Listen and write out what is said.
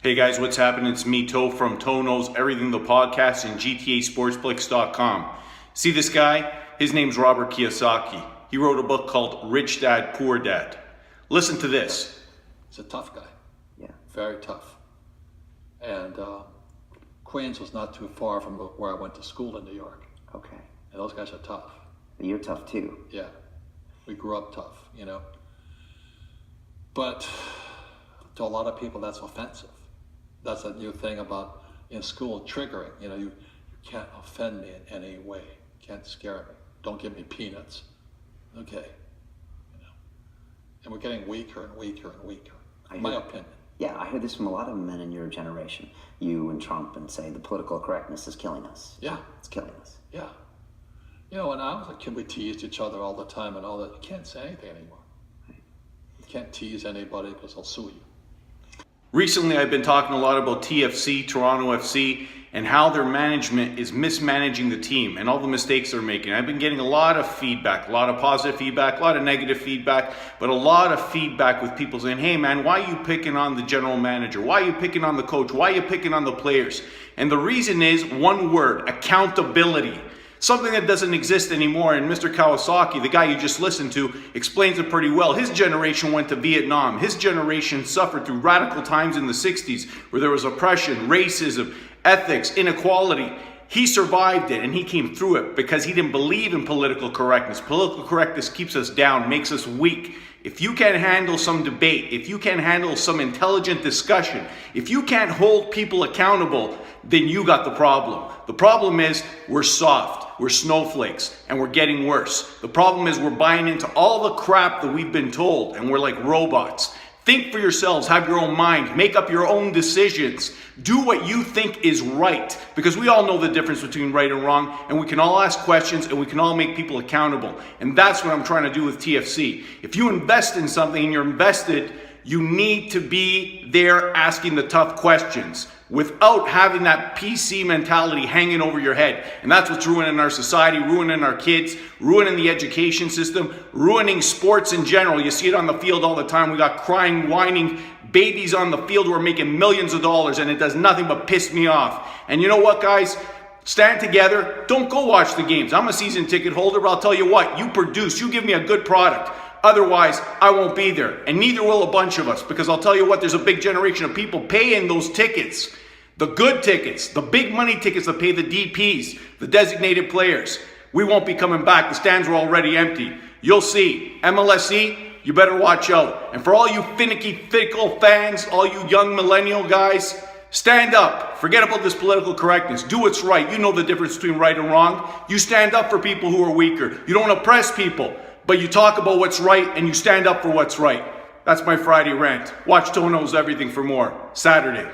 Hey guys, what's happening? It's me, Toe from Toe Knows Everything, the podcast, and GTASportsplex.com. See this guy? His name's Robert Kiyosaki. He wrote a book called Rich Dad, Poor Dad. Listen to this. He's a tough guy. Yeah. Very tough. And Queens was not too far from where I went to school in New York. Okay. And those guys are tough. You're tough too. Yeah. We grew up tough, you know. But to a lot of people, that's offensive. That's a new thing about in school triggering. You know, you can't offend me in any way. You can't scare me. Don't give me peanuts. Okay. You know. And we're getting weaker and weaker and weaker. In my opinion. Yeah, I hear this from a lot of men in your generation. You and Trump, and say the political correctness is killing us. Yeah. It's killing us. Yeah. You know, when I was a kid, we teased each other all the time and all that. You can't say anything anymore. You can't tease anybody because they'll sue you. Recently, I've been talking a lot about TFC, Toronto FC, and how their management is mismanaging the team and all the mistakes they're making. I've been getting a lot of feedback, a lot of positive feedback, a lot of negative feedback, but a lot of feedback with people saying, hey man, why are you picking on the general manager? Why are you picking on the coach? Why are you picking on the players? And the reason is one word: accountability. Something that doesn't exist anymore, and Mr. Kawasaki, the guy you just listened to, explains it pretty well. His generation went to Vietnam. His generation suffered through radical times in the 60s where there was oppression, racism, ethics, inequality. He survived it and he came through it because he didn't believe in political correctness. Political correctness keeps us down, makes us weak. If you can't handle some debate, if you can't handle some intelligent discussion, if you can't hold people accountable, then you got the problem. The problem is we're soft, we're snowflakes, and we're getting worse. The problem is we're buying into all the crap that we've been told, and we're like robots. Think for yourselves, have your own mind, make up your own decisions. Do what you think is right, because we all know the difference between right and wrong, and we can all ask questions, and we can all make people accountable. And that's what I'm trying to do with TFC. If you invest in something and you're invested, you need to be there asking the tough questions without having that PC mentality hanging over your head. And that's what's ruining our society, ruining our kids, ruining the education system, ruining sports in general. You see it on the field all the time. We got crying, whining babies on the field who are making millions of dollars, and it does nothing but piss me off. And you know what, guys? Stand together. Don't go watch the games. I'm a season ticket holder, but I'll tell you what, you produce, you give me a good product. Otherwise, I won't be there. And neither will a bunch of us, because I'll tell you what, there's a big generation of people paying those tickets. The good tickets, the big money tickets that pay the DPs, the designated players. We won't be coming back. The stands were already empty. You'll see. MLSE, you better watch out. And for all you finicky, fickle fans, all you young millennial guys, stand up. Forget about this political correctness. Do what's right. You know the difference between right and wrong. You stand up for people who are weaker. You don't oppress people, but you talk about what's right and you stand up for what's right. That's my Friday rant. Watch Toe Knows Everything for more. Saturday.